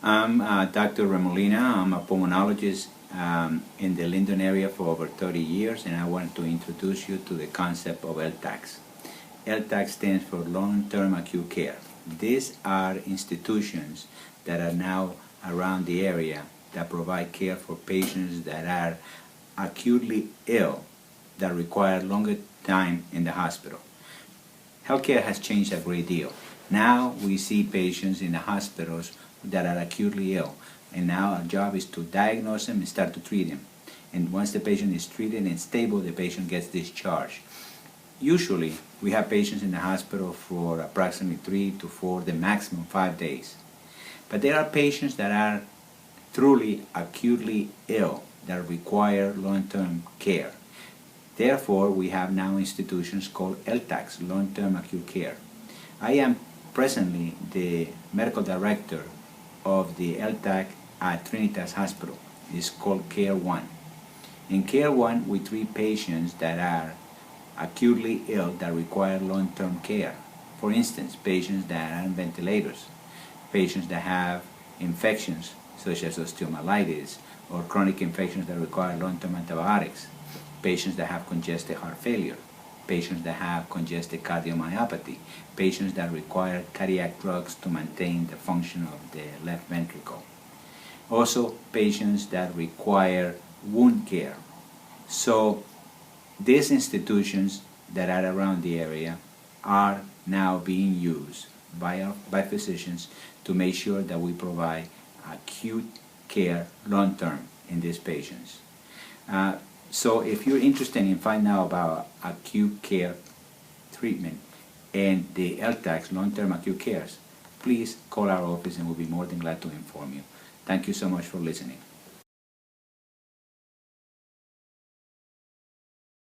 I'm Dr. Remolina. I'm a pulmonologist in the Linden area for over 30 years, and I want to introduce you to the concept of LTACs. LTAC stands for long-term acute care. These are institutions that are now around the area that provide care for patients that are acutely ill, that require longer time in the hospital. Healthcare has changed a great deal. Now we see patients in the hospitals that are acutely ill, and now our job is to diagnose them and start to treat them. And once the patient is treated and stable, the patient gets discharged. Usually we have patients in the hospital for approximately 3 to 4, the maximum 5 days. But there are patients that are truly acutely ill that require long-term care. Therefore, we have now institutions called LTACs, long-term acute care. I am presently the medical director of the LTAC at Trinitas Hospital. It's called Care 1. In Care 1, we treat patients that are acutely ill that require long-term care. For instance, patients that are on ventilators, patients that have infections such as osteomyelitis or chronic infections that require long-term antibiotics, patients that have congestive heart failure, patients that have congestive cardiomyopathy, patients that require cardiac drugs to maintain the function of the left ventricle. Also, patients that require wound care. So, these institutions that are around the area are now being used by physicians to make sure that we provide acute care long-term in these patients. So if you're interested in finding out about acute care treatment and the LTACs, long-term acute cares, please call our office and we'll be more than glad to inform you. Thank you so much for listening.